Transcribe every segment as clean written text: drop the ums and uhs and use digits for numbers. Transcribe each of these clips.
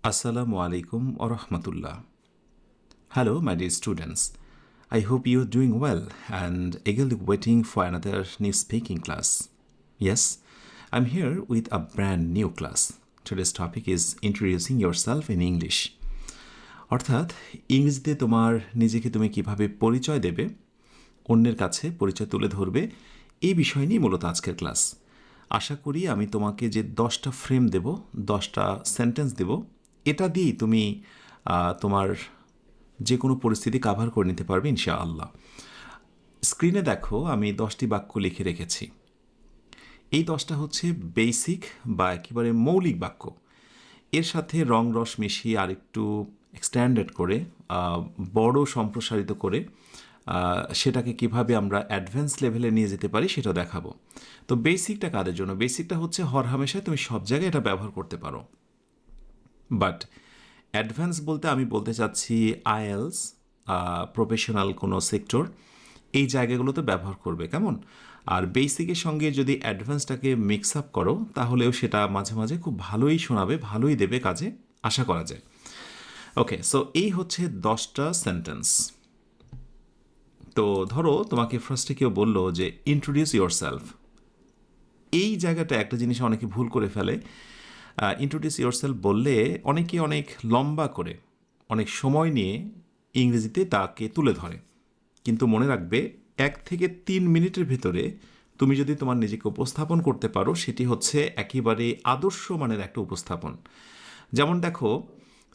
Assalamu alaikum wa rahmatullah. Hello, my dear students. I hope you're doing well and eagerly waiting for another new speaking class. Yes, I'm here with a brand new class. Today's topic is introducing yourself in English. অর্থাৎ ইংরেজিতে তোমার নিজেকে তুমি কিভাবে পরিচয় দেবে, অন্যের কাছে পরিচয় তুলে ধরবে, এই বিষয় নিয়ে মূলত আজকের ক্লাস। আশা করি আমি তোমাকে যে 10টা ফ্রেম দেব, 10টা সেন্টেন্স দেব, এটা দিয়েই তুমি তোমার যে কোনো পরিস্থিতি কাভার করে নিতে পারবে ইনশাআল্লাহ। স্ক্রিনে দেখো আমি 10টি বাক্য লিখে রেখেছি। এই 10টা হচ্ছে বেসিক বা একেবারে মৌলিক বাক্য। এর সাথে রং রস মিশিয়ে আরেকটু এক্সট্যান্ডেড করে বড় সম্প্রসারিত করে সেটাকে কিভাবে আমরা অ্যাডভান্স লেভেলে নিয়ে যেতে পারি সেটা দেখাবো। তো বেসিকটা কাদের জন্য? বেসিকটা হচ্ছে হরহামেশায় তুমি সব জায়গায় এটা ব্যবহার করতে পারো। বাট অ্যাডভান্স বলতে আমি বলতে চাচ্ছি আইএলস, প্রফেশনাল কোনো সেক্টর, এই জায়গাগুলোতে ব্যবহার করবে, কেমন? আর বেসিকের সঙ্গে যদি অ্যাডভান্সটাকে মিক্স আপ করো তাহলেও সেটা মাঝে মাঝে খুব ভালোই শোনাবে, ভালোই দেবে কাজে, আশা করা যায়। ওকে, সো এই হচ্ছে 10টা সেন্টেন্স। তো ধরো তোমাকে ফার্স্টে কেউ বললো যে ইন্ট্রোডিউস ইয়োরসেলফ। এই জায়গাটা একটা জিনিস অনেকে ভুল করে ফেলে। ইন্ট্রোডিউস ইয়োরসেলফ বললে অনেকে অনেক লম্বা করে, অনেক সময় নিয়ে ইংরেজিতে তাকে তুলে ধরে। কিন্তু মনে রাখবে 1 থেকে 3 মিনিটের ভিতরে তুমি যদি তোমার নিজেকে উপস্থাপন করতে পারো, সেটি হচ্ছে একেবারে আদর্শ মানের একটা উপস্থাপন। যেমন দেখো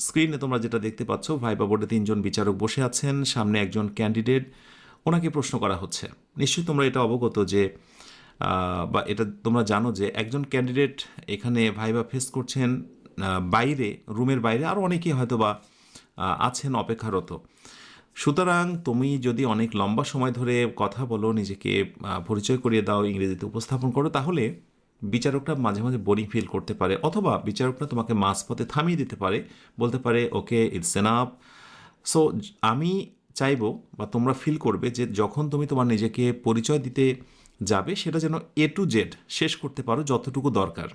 স্ক্রিনে তোমরা যেটা দেখতে পাচ্ছ, ভাইবা বোর্ডে 3 জন বিচারক বসে আছেন, সামনে একজন ক্যান্ডিডেট, ওনাকে প্রশ্ন করা হচ্ছে। নিশ্চয়ই তোমরা এটা অবগত যে বা এটা তোমরা জানো যে একজন ক্যান্ডিডেট এখানে ভাইবা ফেস করছেন, বাইরে, রুমের বাইরে আরও অনেকেই হয়তো বা আছেন অপেক্ষারত। সুতরাং তুমি যদি অনেক লম্বা সময় ধরে কথা বলো, নিজেকে পরিচয় করিয়ে দাও, ইংরেজিতে উপস্থাপন করো, তাহলে বিচারকটা মাঝে মাঝে বোরিং ফিল করতে পারে, অথবা বিচারকটা তোমাকে মাঝপথে থামিয়ে দিতে পারে, বলতে পারে ওকে ইটস এনাফ। সো আমি চাইবো বা তোমরা ফিল করবে যে যখন তুমি তোমার নিজেকে পরিচয় দিতে যাবে সেটা যেন A to Z শেষ করতে পারো যতটুকু দরকার।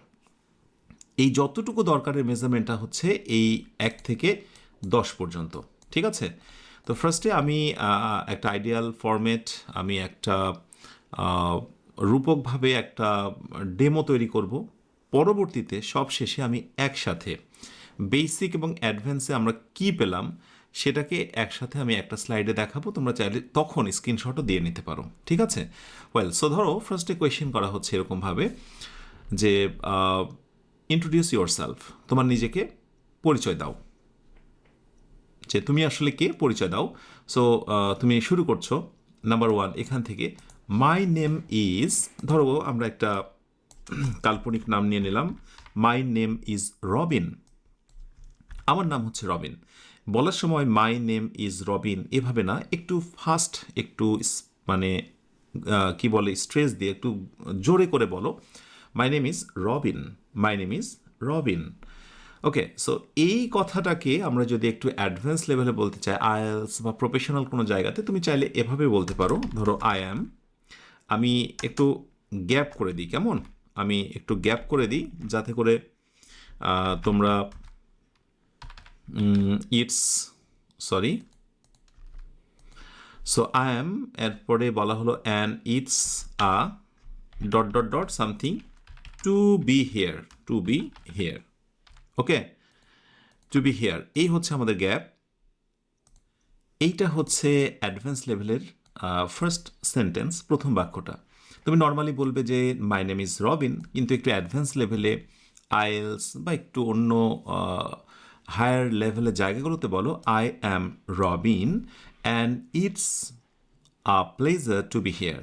এই যতটুকু দরকারের মেজারমেন্টটা হচ্ছে এই 1 থেকে 10 পর্যন্ত, ঠিক আছে? তো ফার্স্টে আমি একটা আইডিয়াল ফরম্যাট, আমি একটা রূপকভাবে একটা ডেমো তৈরি করব। পরবর্তীতে সব শেষে আমি একসাথে বেসিক এবং অ্যাডভান্সে আমরা কি পেলাম সেটাকে একসাথে আমি একটা স্লাইডে দেখাবো। তোমরা চাইলে তখন স্ক্রিনশটও দিয়ে নিতে পারো, ঠিক আছে? ওয়েল, সো ধরো ফার্স্টে কোয়েশ্চেন করা হচ্ছে এরকমভাবে যে ইন্ট্রোডিউস ইয়োরসেলফ, তোমার নিজেকে পরিচয় দাও, যে তুমি আসলে কে, পরিচয় দাও। সো তুমি শুরু করছো নাম্বার 1 এখান থেকে, মাই নেম ইজ, ধরো আমরা একটা কাল্পনিক নাম নিয়ে নিলাম, মাই নেম ইজ রবিন। আমার নাম হচ্ছে রবিন। বলার সময় মাই নেম ইজ রবিন এভাবে না, একটু ফাস্ট, একটু মানে কি বলে, স্ট্রেস দিয়ে একটু জোরে করে বলো, my name is Robin, my name is Robin. Okay, so এই কথাটাকে আমরা যদি একটু অ্যাডভান্স লেভেলে বলতে চাই, আইএলস বা প্রফেশনাল কোনো জায়গাতে, তুমি চাইলে এভাবে বলতে পারো। ধরো আই অ্যাম, আমি একটু গ্যাপ করে দিই, কেমন? আমি একটু গ্যাপ করে দিই যাতে করে তোমরা it's, sorry, so I am এরপরে বলা হলো and it's a dot dot dot something to be here, to be here. Okay, to be here, এই হচ্ছে আমাদের গ্যাপ। এইটা হচ্ছে অ্যাডভান্স লেভেলের ফার্স্ট সেন্টেন্স, প্রথম বাক্যটা। তুমি নর্মালি বলবে যে মাই নেম ইজ রবিন, কিন্তু একটু অ্যাডভান্স লেভেলে আইএলস বা একটু অন্য হায়ার লেভেলের জায়গাগুলোতে বলো I am Robin and it's a pleasure to be here.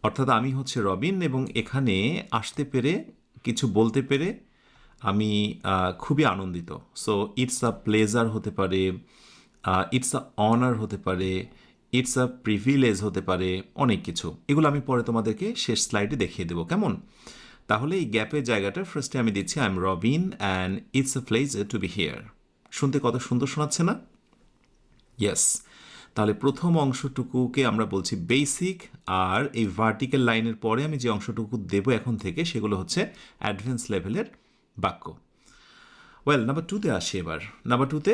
অর্থাৎ আমি হচ্ছে রবিন এবং এখানে আসতে পেরে, কিছু বলতে পেরে আমি খুবই আনন্দিত। সো ইটস আ প্লেজার হতে পারে, ইটস আ অনার হতে পারে, ইটস আ প্রিভিলেজ হতে পারে, অনেক কিছু। এগুলো আমি পরে তোমাদেরকে শেষ স্লাইডে দেখিয়ে দেবো, কেমন? তাহলে এই গ্যাপের জায়গাটা ফার্স্টে আমি দিচ্ছি I am Robin and it's a pleasure to be here. শুনতে কত সুন্দর শোনাচ্ছে না? ইয়েস। তাহলে প্রথম অংশটুকুকে আমরা বলছি বেসিক, আর এই ভার্টিক্যাল লাইনের পরে আমি যে অংশটুকু দেব এখন থেকে সেগুলো হচ্ছে অ্যাডভান্স লেভেলের বাক্য। ওয়েল, নাম্বার টুতে আসি এবার। নাম্বার টুতে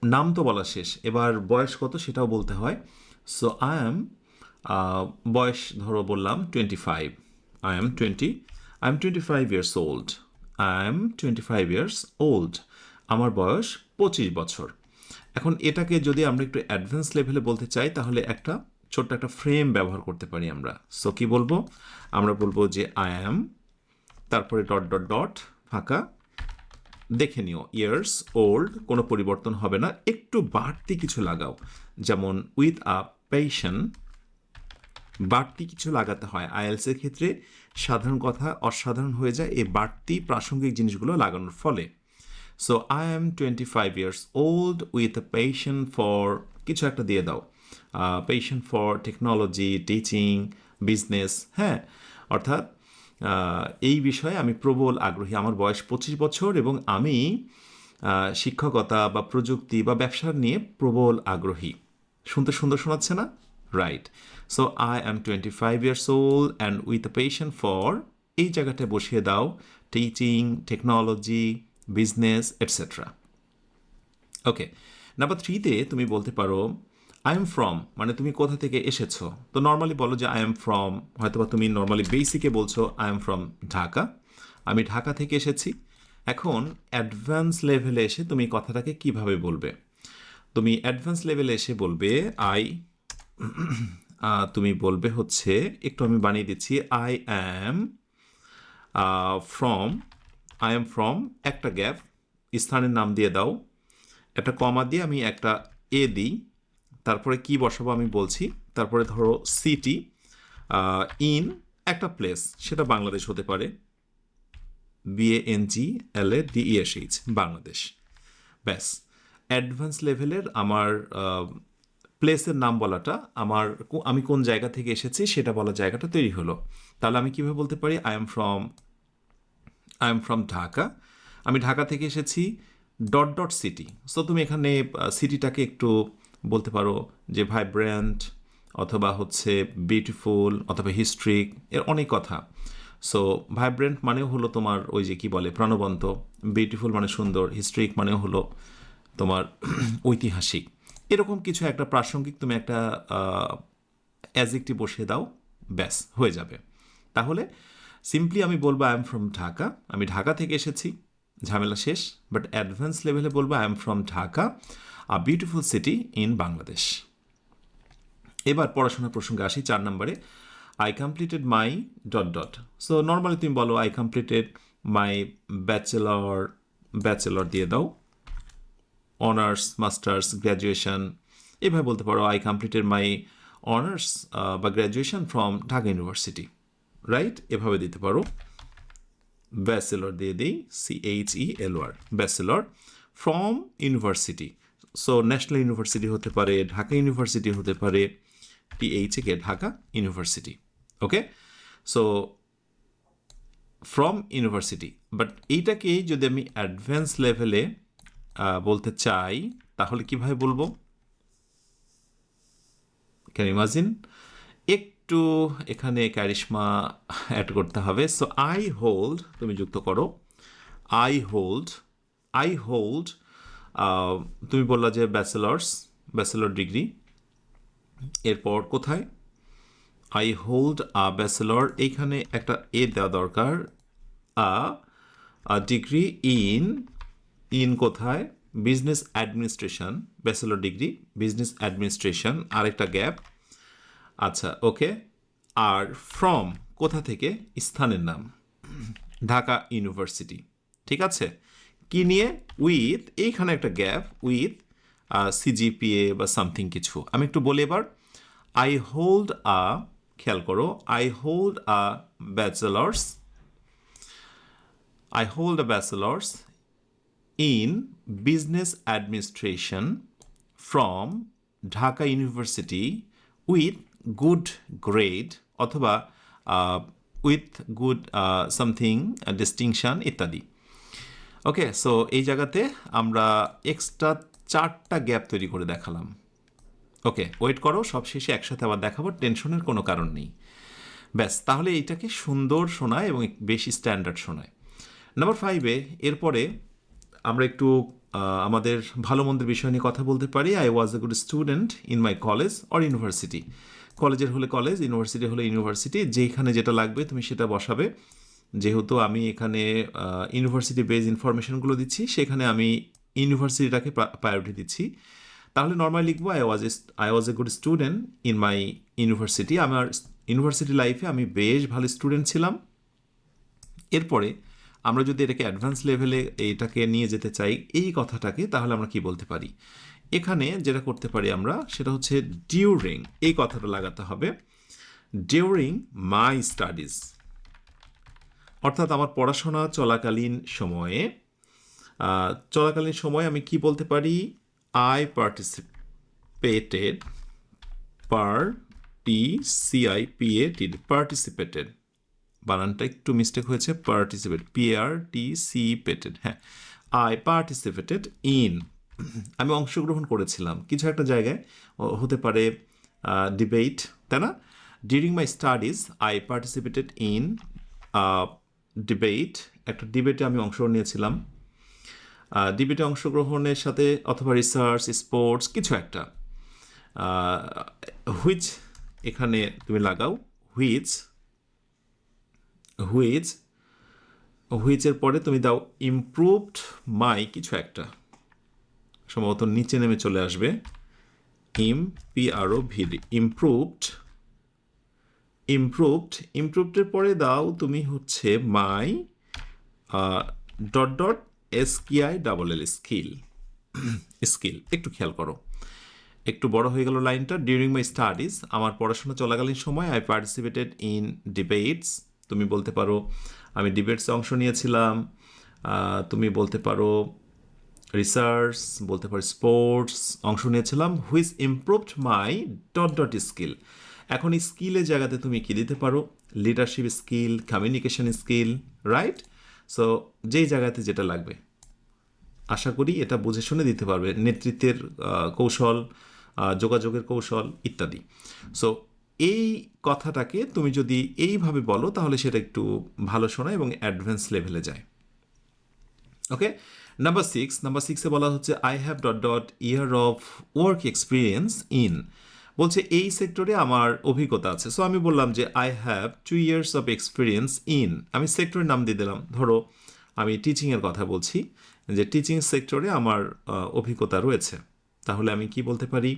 নাম তো বলা শেষ, এবার বয়স কত সেটাও বলতে হয়। সো আই এম, বয়স ধরো বললাম 25, I am 25 years old, I am 25 years old, আমার বয়স 25 বছর। এখন এটাকে যদি আমরা একটু অ্যাডভান্স লেভেলে বলতে চাই তাহলে একটা ছোট্ট একটা ফ্রেম ব্যবহার করতে পারি আমরা। সো কি বলবো? আমরা বলবো যে আই অ্যাম, তারপরে ডট ডট ডট ফাঁকা, দেখে নিও ইয়ার্স ওল্ড, কোনো পরিবর্তন হবে না, একটু বাড়তি কিছু লাগাও, যেমন উইথ আ পেশন, বাড়তি কিছু লাগাতে হয়। আইএলসের ক্ষেত্রে সাধারণ কথা অসাধারণ হয়ে যায় এই বাড়তি প্রাসঙ্গিক জিনিসগুলো লাগানোর ফলে। So I am 25 years old with a passion for, কিছু একটা দিয়ে দাও, passion for technology, teaching, business, হ্যাঁ, অর্থাৎ এই বিষয়ে আমি প্রবল আগ্রহী। আমার বয়স 25 বছর এবং আমি শিক্ষকতা বা প্রযুক্তি বা ব্যবসা নিয়ে প্রবল আগ্রহী। শুনতে সুন্দর শোনাচ্ছে না? Right. So I am 25 years old and with a passion for, এই জায়গাটায় বসিয়ে দাও টিচিং, টেকনোলজি, বিজনেস, এটসেট্রা। ওকে, নাম্বার থ্রিতে তুমি বলতে পারো আই এম ফ্রম, মানে তুমি কোথা থেকে এসেছো। তো নর্মালি বলো যে আই এম ফ্রম, হয়তোবা তুমি নর্মালি বেসিকে বলছো আই এম ফ্রম ঢাকা, আমি ঢাকা থেকে এসেছি। এখন অ্যাডভান্স লেভেলে এসে তুমি কথাটাকে কিভাবে বলবে? তুমি অ্যাডভান্স লেভেলে এসে বলবে আই, তুমি বলবে হচ্ছে, একটু আমি বানিয়ে দিচ্ছি, I am from, I am from, একটা গ্যাপ, স্থানের নাম দিয়ে দাও, একটা কমা দিয়ে আমি একটা এ দিই, তারপরে কি বসাবো আমি বলছি, তারপরে ধরো সিটি, ইন একটা প্লেস, সেটা বাংলাদেশ হতে পারে, BANGLADESH, বাংলাদেশ। ব্যাস, অ্যাডভান্স লেভেলের আমার প্লেসের নাম বলাটা, আমি কোন জায়গা থেকে এসেছি সেটা বলা জায়গাটা তৈরি হলো। তাহলে আমি কীভাবে বলতে পারি? আই এম ফ্রম ঢাকা, আমি ঢাকা থেকে এসেছি ডট ডট সিটি। সো তুমি এখানে সিটিটাকে একটু বলতে পারো যে ভাইব্রেন্ট, অথবা হচ্ছে বিউটিফুল, অথবা হিস্ট্রিক, এর অনেক কথা। সো ভাইব্রেন্ট মানেও হলো তোমার ওই যে কি বলে প্রাণবন্ত, বিউটিফুল মানে সুন্দর, হিস্ট্রিক মানেও হলো তোমার ঐতিহাসিক, এরকম কিছু একটা প্রাসঙ্গিক তুমি একটা অ্যাজেক্টিভ বসিয়ে দাও, ব্যাস হয়ে যাবে। তাহলে সিম্পলি আমি বলবো আই এম ফ্রম ঢাকা, আমি ঢাকা থেকে এসেছি, ঝামেলা শেষ। বাট অ্যাডভান্স লেভেলে বলবো I am from Dhaka, a beautiful city in Bangladesh. এবার পড়াশোনার প্রসঙ্গে আসি, 4 নম্বরে, I completed my dot dot. So normally তুমি বলো আই কমপ্লিটেড মাই ব্যাচেলর দিয়ে দাও, অনার্স, মাস্টার্স, গ্র্যাজুয়েশন, এভাবে বলতে পারো আই কমপ্লিটেড মাই অনার্স বা graduation from Dhaka university, right? এভাবে দিতে পারো। ব্যাচেলর দিয়ে দিই, CHELOR, bachelor from university. So national university হতে পারে, ঢাকা ইউনিভার্সিটি হতে পারে, THK, Dhaka university. Okay, so from university. But এইটাকে যদি আমি অ্যাডভান্স লেভেলে বলতে চাই তাহলে কিভাবে বলবো? Can imagine? একটু এখানে ক্যারিশমা অ্যাড করতে হবে। সো আই হোল্ড, তুমি যুক্ত করো, আই হোল্ড, তুমি বললা যে ব্যাচেলর ডিগ্রি, এরপর কোথায়? আই হোল্ড আ ব্যাচেলর, এইখানে একটা এ দেওয়া দরকার, ডিগ্রি ইন কোথায়? Business administration, bachelor degree business administration, আরেকটা গ্যাপ। আচ্ছা, ওকে। আর ফ্রম কোথা থেকে? স্থানের নাম, ঢাকা ইউনিভার্সিটি, ঠিক আছে। কি নিয়ে? উইথ, এইখানে একটা গ্যাপ, উইথ CGPA বা সামথিং কিছু। আমি একটু বলি এবার, আই হোল্ড আ, খেয়াল করো, I hold a bachelor's, I hold a bachelor's in business administration from Dhaka University with good grade, অথবা with good something distinction ইত্যাদি। ওকে, সো এই জায়গাতে আমরা এক্সট্রা 4টা গ্যাপ তৈরি করে দেখালাম। ওকে, ওয়েট করো, সব শেষে একসাথে আবার দেখাবো, টেনশনের কোনো কারণ নেই। ব্যাস, তাহলে এইটাকে সুন্দর শোনায় এবং বেশি স্ট্যান্ডার্ড শোনায়। নাম্বার 5-এ এরপরে আমরা একটু আমাদের ভালো মন্দের বিষয় নিয়ে কথা বলতে পারি। I was a good student in my college or university. কলেজের হলে কলেজ, ইউনিভার্সিটি হলে ইউনিভার্সিটি, যেখানে যেটা লাগবে তুমি সেটা বসাবে। যেহেতু আমি এখানে ইউনিভার্সিটি বেজ ইনফরমেশনগুলো দিচ্ছি, সেখানে আমি ইউনিভার্সিটিটাকে প্রায়োরিটি দিচ্ছি। তাহলে নর্মালি লিখবো I was a good student in my university. আমার ইউনিভার্সিটি লাইফে আমি বেশ ভালো স্টুডেন্ট ছিলাম। এরপরে আমরা যদি এটাকে অ্যাডভান্স লেভেলে এইটাকে নিয়ে যেতে চাই এই কথাটাকে, তাহলে আমরা কি বলতে পারি? এখানে যেটা করতে পারি আমরা সেটা হচ্ছে ডিউরিং, এই কথাটা লাগাতে হবে। ডিউরিং মাই স্টাডিজ, অর্থাৎ আমার পড়াশোনা চলাকালীন সময়ে আমি কি বলতে পারি? আই পার্টিসিপেটেড, পার্টিসিপেটেড, বানানটা একটু মিস্টেক হয়েছে, পার্টিসিপেটেড, হ্যাঁ। আই পার্টিসিপেটেড ইন, আমি অংশগ্রহণ করেছিলাম কিছু একটা জায়গায়, হতে পারে ডিবেট, তাই না? During my studies I participated in debate, একটা ডিবেটে আমি অংশগ্রহণ নিয়েছিলাম। ডিবেটে অংশগ্রহণের সাথে অথবা রিসার্চ, স্পোর্টস, কিছু একটা। হুইচ এখানে তুমি লাগাও, হুইচের পরে তুমি দাও ইমপ্রুভড মাই কিছু একটা, সম্ভবত নিচে নেমে চলে আসবে, ইমপ্রুভডের পরে দাও তুমি হচ্ছে মাই SKILL স্কিল। একটু খেয়াল করো, একটু বড় হয়ে গেল লাইনটা। ডিউরিং মাই স্টাডিজ, আমার পড়াশোনা চলাকালীন সময় আই পার্টিসিপেটেড ইন ডিবেটস, তুমি বলতে পারো আমি ডিবেটসে অংশ নিয়েছিলাম। তুমি বলতে পারো রিসার্চ, বলতে পারো স্পোর্টস, অংশ নিয়েছিলাম। Which improved my skill. এখন স্কিলের জায়গাতে তুমি কি দিতে পারো? Leadership skill, communication skill, right? So যেই জায়গাতে যেটা লাগবে, আশা করি এটা বুঝে শুনে দিতে পারবে। নেতৃত্বের কৌশল, যোগাযোগের কৌশল ইত্যাদি। সো এই কথাটাকে তুমি যদি এইভাবে বলো তাহলে সেটা একটু ভালো শোনায় এবং অ্যাডভান্স লেভেলে যায়। ওকে, নাম্বার সিক্সে বলা হচ্ছে I have year of work experience in, বলছে এই সেক্টরে আমার অভিজ্ঞতা আছে। সো আমি বললাম যে I have 2 years of experience in, আমি সেক্টরের নাম দিয়ে দিলাম। ধরো আমি টিচিংয়ের কথা বলছি, যে টিচিং সেক্টরে আমার অভিজ্ঞতা রয়েছে, তাহলে আমি কি বলতে পারি?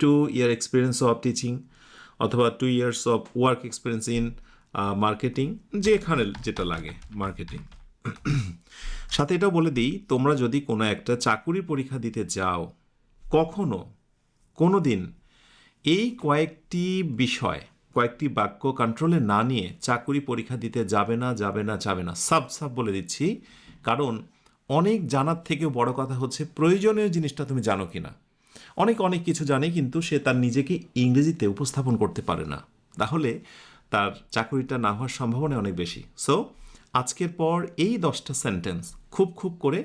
2 year এক্সপিরিয়েন্স অফ টিচিং, অথবা 2 years of work experience in marketing, যেখানে যেটা লাগে মার্কেটিং। সাথে এটাও বলে দিই, তোমরা যদি কোনো একটা চাকুরির পরীক্ষা দিতে যাও, কোনো দিন এই কয়েকটি বাক্য কন্ট্রোলে না নিয়ে চাকুরি পরীক্ষা দিতে যাবে না। সাব বলে দিচ্ছি, কারণ অনেক জানার থেকেও বড় কথা হচ্ছে প্রয়োজনীয় জিনিসটা তুমি জানো কিনা। অনেক কিছু জানে, কিন্তু সে তার নিজেকে ইংরেজিতে উপস্থাপন করতে পারে না, তাহলে তার চাকরিটা না হওয়ার সম্ভাবনা অনেক বেশি। সো আজকের পর এই 10টা সেন্টেন্স খুব করে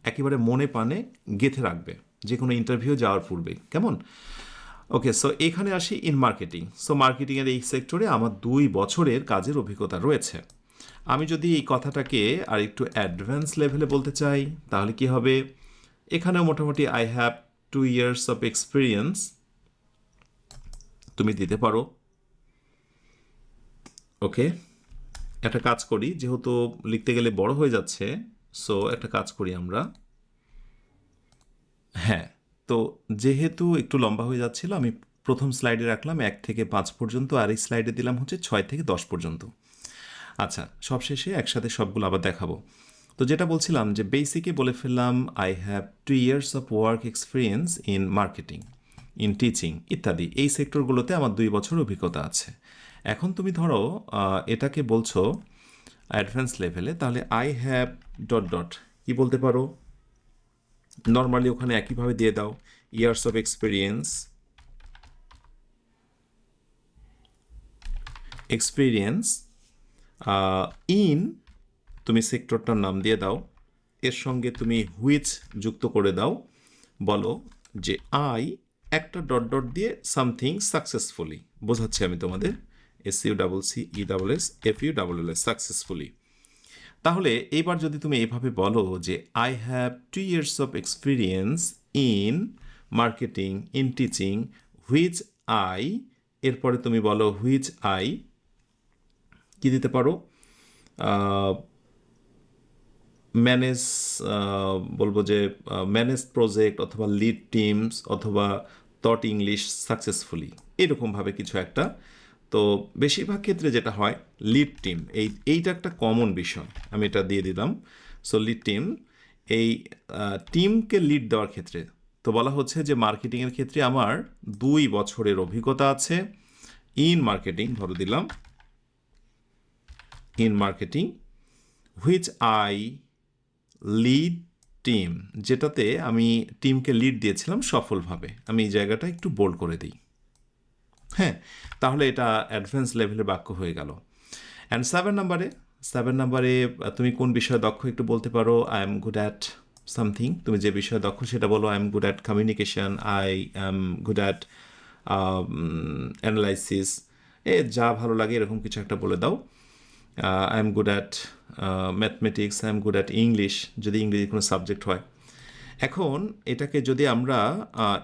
একেবারে মনে প্রাণে গেঁথে রাখবে যে কোনো ইন্টারভিউ যাওয়ার পূর্বে, কেমন? ওকে, সো এখানে আসি ইন মার্কেটিং। সো মার্কেটিংয়ের এই সেক্টরে আমার 2 বছরের কাজের অভিজ্ঞতা রয়েছে। আমি যদি এই কথাটাকে আর একটু অ্যাডভান্স লেভেলে বলতে চাই তাহলে কি হবে? এখানেও মোটামুটি I have 2 years of experience তুমি দিতে পারো। ওকে, একটা কাজ করি, যেহেতু লিখতে গেলে বড় হয়ে যাচ্ছে, সো একটা কাজ করি আমরা। হ্যাঁ, তো যেহেতু একটু লম্বা হয়ে যাচ্ছিল, আমি প্রথম স্লাইডে রাখলাম 1 থেকে 5 পর্যন্ত, আর এই স্লাইডে দিলাম হচ্ছে 6 থেকে 10 পর্যন্ত। আচ্ছা, সবশেষে একসাথে সবগুলো আবার দেখাবো। তো যেটা বলছিলাম যে বেসিকে বলে ফেললাম I have 2 years of work experience in marketing, in teaching ইত্যাদি, এই সেক্টরগুলোতে আমার 2 বছর অভিজ্ঞতা আছে। এখন তুমি ধরো এটাকে বলছো অ্যাডভান্স লেভেলে, তাহলে আই হ্যাভ কি বলতে পারো? নর্মালি ওখানে একইভাবে দিয়ে দাও ইয়ার্স অফ এক্সপিরিয়েন্স ইন, তুমি সেক্টরটার নাম দিয়ে দাও, এর সঙ্গে তুমি হুইচ যুক্ত করে দাও, বলো যে আই একটা দিয়ে সামথিং সাকসেসফুলি, বোঝাচ্ছি আমি তোমাদের, SUCCESFULLY, সাকসেসফুলি। তাহলে এইবার যদি তুমি এভাবে বলো যে I have 2 years of experience in marketing, in teaching, which I, এরপরে তুমি বলো হুইচ আই কি দিতে পারো, ম্যানেজ, বলবো যে ম্যানেজ প্রজেক্ট অথবা লিড টিমস অথবা টট ইংলিশ সাকসেসফুলি, এরকমভাবে কিছু একটা। তো বেশিরভাগ ক্ষেত্রে যেটা হয় লিড টিম, এইটা একটা কমন বিষয়, আমি এটা দিয়ে দিলাম। সো লিড টিম, এই টিমকে লিড দেওয়ার ক্ষেত্রে তো বলা হচ্ছে যে মার্কেটিংয়ের ক্ষেত্রে আমার 2 বছরের অভিজ্ঞতা আছে ইন মার্কেটিং, ধরো দিলাম in marketing, which I lead team, যেটাতে আমি টিমকে লিড দিয়েছিলাম সফলভাবে। আমি এই জায়গাটা একটু বোল্ড করে দিই। হ্যাঁ, তাহলে এটা অ্যাডভান্স লেভেলের বাক্য হয়ে গেল। অ্যান্ড 7 নম্বরে তুমি কোন বিষয়ে দক্ষ একটু বলতে পারো। I M good at something, তুমি যে বিষয়ে দক্ষ সেটা বলো। I am good at communication, I am good at analysis, যা ভালো লাগে এরকম কিছু একটা বলে দাও। I M good at mathematics, I am good at English, যদি ইংরেজি কোনো সাবজেক্ট হয়। এখন এটাকে যদি আমরা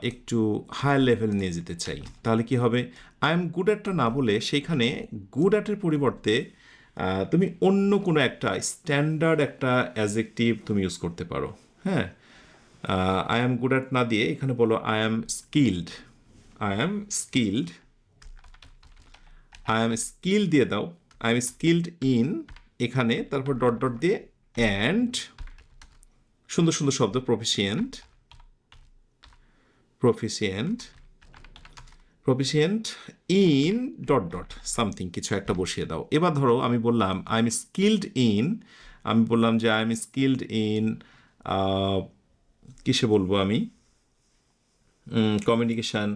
একটু হায়ার লেভেল নিয়ে যেতে চাই, তাহলে কি হবে? আই এম গুড অ্যাটটা না বলে সেইখানে গুড অ্যাটের পরিবর্তে তুমি অন্য কোনো একটা স্ট্যান্ডার্ড একটা অ্যাজেক্টিভ তুমি ইউজ করতে পারো। হ্যাঁ, আই এম গুড অ্যাট না দিয়ে এখানে বলো I am skilled, I am skilled, I am skill দিয়ে দাও। আই এম স্কিলড ইন, এখানে তারপর ডট ডট দিয়ে অ্যান্ড সুন্দর সুন্দর শব্দ, proficient, proficient, proficient in dot dot something, কিছু একটা বসিয়ে দাও। এবার ধরো আমি বললাম আই এম স্কিলড ইন, আমি বললাম যে আই এম স্কিলড ইন, কিসে বলবো আমি, কমিউনিকেশান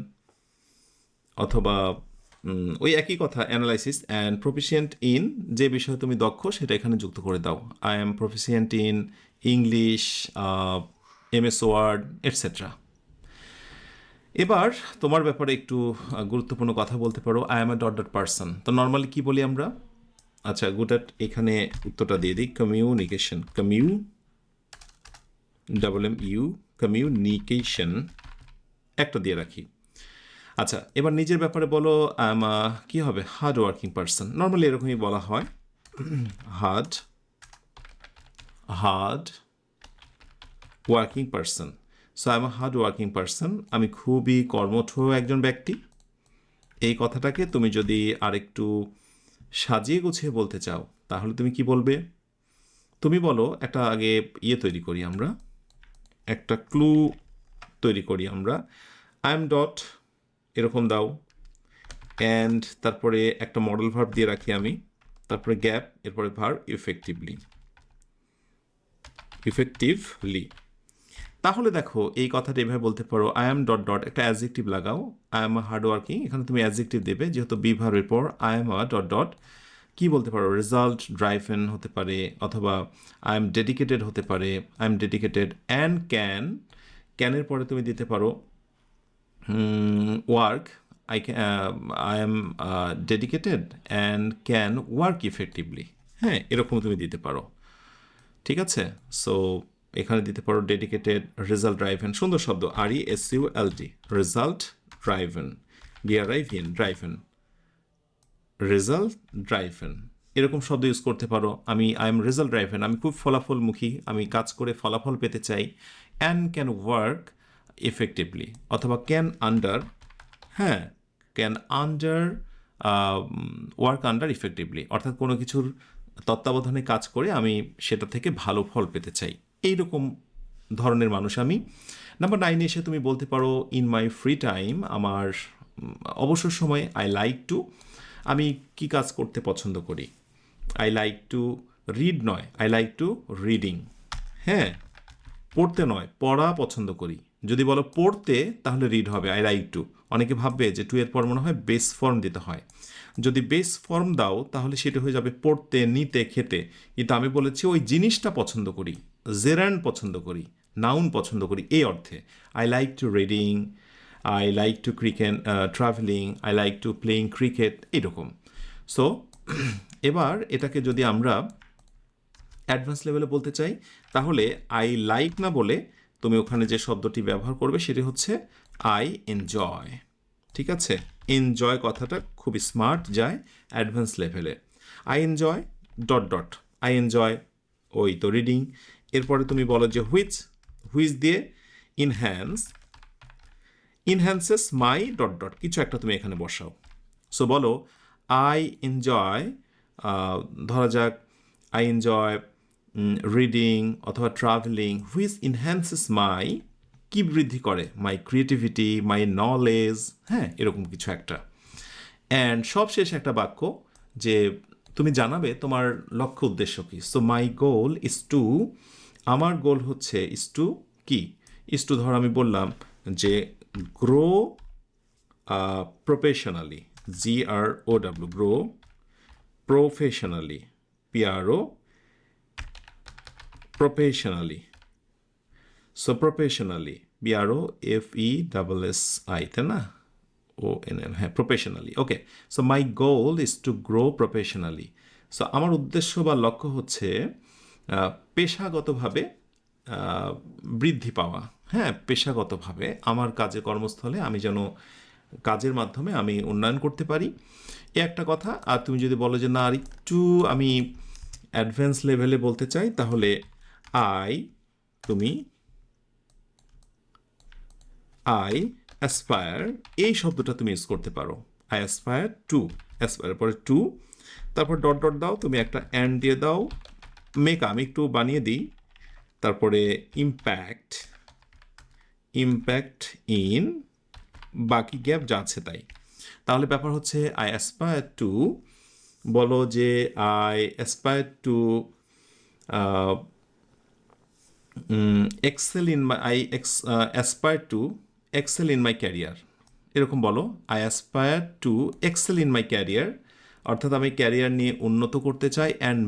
অথবা ওই একই কথা অ্যানালাইসিস, অ্যান্ড প্রফিসিয়েন্ট ইন, যে বিষয়ে তুমি দক্ষ সেটা এখানে যুক্ত করে দাও। I am proficient in English, MS Word, etcetera. এবার তোমার ব্যাপারে একটু গুরুত্বপূর্ণ কথা বলতে পারো। I am a dot dot person, তো নর্মালি কি বলি আমরা? আচ্ছা, গুড অ্যাট, এখানে উত্তরটা দিয়ে দিই কমিউনিকেশন, MU কমিউনিকেশন একটা দিয়ে রাখি। আচ্ছা, এবার নিজের ব্যাপারে বলো। আই এম কি হবে? হার্ড ওয়ার্কিং পার্সন, নর্মালি এরকমই বলা হয়, hard working person. So I am a hard working person, আমি খুবই কর্মঠ একজন ব্যক্তি। এই কথাটাকে তুমি যদি আরেকটু সাজিয়ে গুছিয়ে বলতে চাও তাহলে তুমি কি বলবে? তুমি বলো, একটা আগে তৈরি করি আমরা, একটা ক্লু তৈরি করি আমরা। আই এম ডট এরকম দাও, অ্যান্ড তারপরে একটা মডেল ভার্ব দিয়ে রাখি আমি, তারপরে গ্যাপ, এরপরে ভার্ব ইফেক্টিভলি। তাহলে দেখো এই কথাটা এভাবে বলতে পারো, আই এম ডট ডট, একটা অ্যাডজেক্টিভ লাগাও। আই এম হার্ড ওয়ার্কিং, এখানে তুমি অ্যাডজেক্টিভ দেবে, যেহেতু বি ভার্বের পর আই এম ডট ডট কি বলতে পারো? রেজাল্ট ড্রাইভেন হতে পারে, অথবা আই এম ডেডিকেটেড হতে পারে। আই এম ডেডিকেটেড অ্যান্ড ক্যানের পরে তুমি দিতে পারো work, I am dedicated and can work effectively. হ্যাঁ, এরকম তুমি দিতে পারো। ঠিক আছে, সো এখানে দিতে পারো ডেডিকেটেড, রেজাল্ট ড্রাইভেন, সুন্দর শব্দ, RESULT, result driven, driven, result driven, এরকম শব্দ ইউজ করতে পারো। আই এম রেজাল্ট ড্রাইভেন, আমি খুব ফলাফলমুখী, আমি কাজ করে ফলাফল পেতে চাই। অ্যান্ড ক্যান ওয়ার্ক এফেক্টিভলি, অথবা ক্যান আন্ডার, হ্যাঁ, can under work under effectively, অর্থাৎ কোনো কিছুর তত্ত্বাবধানে কাজ করে আমি সেটা থেকে ভালো ফল পেতে চাই। এইরকম ধরনের মানুষ আমি। নাম্বার 9 এসে তুমি বলতে পারো ইন মাই ফ্রি টাইম, আমার অবসর সময়ে আই লাইক টু, আমি কি কাজ করতে পছন্দ করি? আই লাইক টু রিড নয়, আই লাইক টু রিডিং। হ্যাঁ, পড়তে নয়, পড়া পছন্দ করি। যদি বলো পড়তে তাহলে রিড হবে, আই লাইক টু। অনেকে ভাববে যে টু এর পর মনে হয় বেস ফর্ম দিতে হয়। যদি বেস ফর্ম দাও তাহলে সেটা হয়ে যাবে পড়তে, নিতে, খেতে। কিন্তু আমি বলেছি ওই জিনিসটা পছন্দ করি, জেরান্ড পছন্দ করি, নাউন পছন্দ করি, এই অর্থে। I like to reading, I like to travelling, I like to playing cricket, এরকম। সো এবার এটাকে যদি আমরা অ্যাডভান্স লেভেলে বলতে চাই, তাহলে আই লাইক না বলে তুমি ওখানে যে শব্দটি ব্যবহার করবে সেটি হচ্ছে আই এনজয়। ঠিক আছে, এনজয় কথাটা খুবই স্মার্ট যায় অ্যাডভান্স লেভেলে। I enjoy dot dot, I enjoy ওই তো রিডিং। এরপরে তুমি বলো যে হুইচ, হুইচ দিয়ে ইনহ্যান্সেস মাই ডট ডট, কিছু একটা তুমি এখানে বসাও। সো বলো আই এনজয়, ধরা যাক আই এনজয় রিডিং অথবা ট্রাভেলিং, হুইচ ইনহ্যান্সেস মাই, কি বৃদ্ধি করে, মাই ক্রিয়েটিভিটি, মাই নলেজ, হ্যাঁ এরকম কিছু একটা। অ্যান্ড সবশেষে একটা বাক্য যে তুমি জানাবে তোমার লক্ষ্য উদ্দেশ্য কী। So my goal is to, আমার গোল হচ্ছে ইজ টু কি, ইজ টু ধর আমি বললাম যে grow professionally, GROW, grow professionally, PRO professionally. So professionally, BROFESSI, তাই না, ONL, হ্যাঁ professionally. Okay, so my goal is to grow professionally. So আমার উদ্দেশ্য বা লক্ষ্য হচ্ছে পেশাগতভাবে বৃদ্ধি পাওয়া। হ্যাঁ, পেশাগতভাবে আমার কাজে কর্মস্থলে আমি যেন কাজের মাধ্যমে আমি উন্নয়ন করতে পারি, এ একটা কথা। আর তুমি যদি বলো যে না আর একটু আমি অ্যাডভান্স লেভেলে বলতে চাই, তাহলে আই, তুমি আই অ্যাসপায়ার, এই শব্দটা তুমি ইউজ করতে পারো। আই অ্যাসপায়ার টু, অ্যাসপায়ার পরে টু, তারপর ডট ডট দাও, তুমি একটা অ্যান্ড দিয়ে দাও, মেক, আমি একটু বানিয়ে দিই, তারপরে ইম্প্যাক্ট, ইম্প্যাক্ট ইন, বাকি গ্যাপ যা আছে তাই। তাহলে ব্যাপার হচ্ছে আই অ্যাসপায়ার টু, বলো যে I aspire to excel in my, I aspire to excel in my career, এরকম বলো। I aspire to excel in my career, অর্থাৎ আমি ক্যারিয়ার নিয়ে উন্নত করতে চাই। And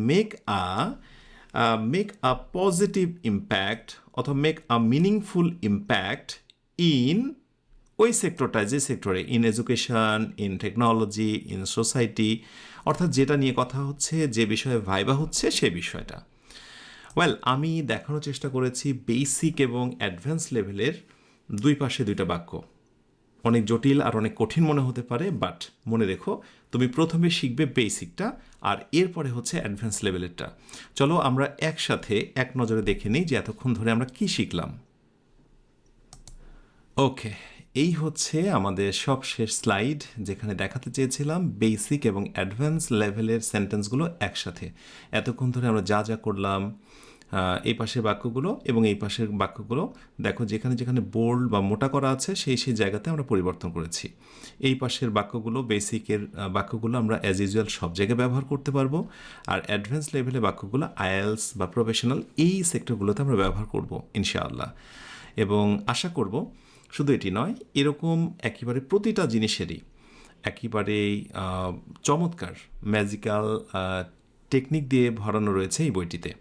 make a positive impact অথবা make a meaningful impact in ওই সেক্টরটায়, যে সেক্টরে, in education, in technology, in society, অর্থাৎ যেটা নিয়ে কথা হচ্ছে, যে বিষয়ে ভাইবা হচ্ছে সেই বিষয়টা। ওয়েল, আমি দেখানোর চেষ্টা করেছি বেসিক এবং অ্যাডভান্স লেভেলের দুই পাশে দুইটা বাক্য। অনেক জটিল আর অনেক কঠিন মনে হতে পারে, বাট মনে রেখো তুমি প্রথমে শিখবে বেসিকটা আর এরপরে হচ্ছে অ্যাডভান্স লেভেলেরটা। চলো আমরা একসাথে এক নজরে দেখে নিই যে এতক্ষণ ধরে আমরা কি শিখলাম। ওকে, এই হচ্ছে আমাদের সবশেষ স্লাইড, যেখানে দেখাতে চেয়েছিলাম বেসিক এবং অ্যাডভান্স লেভেলের সেন্টেন্সগুলো একসাথে। এতক্ষণ ধরে আমরা যা যা করলাম, এই পাশের বাক্যগুলো এবং এই পাশের বাক্যগুলো দেখো, যেখানে যেখানে বোল্ড বা মোটা করা আছে সেই সেই জায়গাতে আমরা পরিবর্তন করেছি। এই পাশের বাক্যগুলো, বেসিকের বাক্যগুলো আমরা অ্যাজ ইউজুয়াল সব জায়গায় ব্যবহার করতে পারবো, আর অ্যাডভান্স লেভেলের বাক্যগুলো আইএলস বা প্রফেশনাল এই সেক্টরগুলোতে আমরা ব্যবহার করব ইনশাআল্লাহ। এবং আশা করব শুধু এটি নয়, এরকম একেবারে প্রতিটা জিনিসেরই একেবারেই চমৎকার ম্যাজিক্যাল টেকনিক দিয়ে ভরানো রয়েছে এই বইটিতে,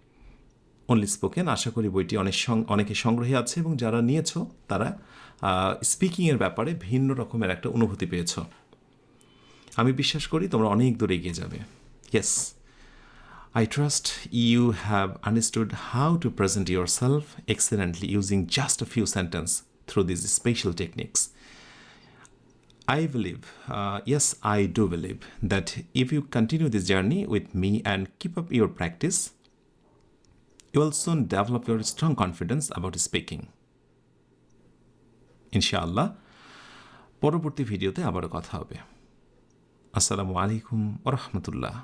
অনলি স্পোকেন। আশা করি বইটি অনেকে সংগ্রহী আছে এবং যারা নিয়েছো তারা স্পিকিংয়ের ব্যাপারে ভিন্ন রকমের একটা অনুভূতি পেয়েছ। আমি বিশ্বাস করি তোমরা অনেক দূরে এগিয়ে যাবে। Yes, I trust you have understood how to present yourself excellently using just a few sentences through these special techniques. I believe, yes, I do believe that if you continue this journey with me and keep up your practice, you will soon develop your strong confidence about speaking. ইনশাআল্লাহ পরবর্তী ভিডিওতে আবারও কথা হবে। আসসালামু আলাইকুম ওয়া রাহমাতুল্লাহ।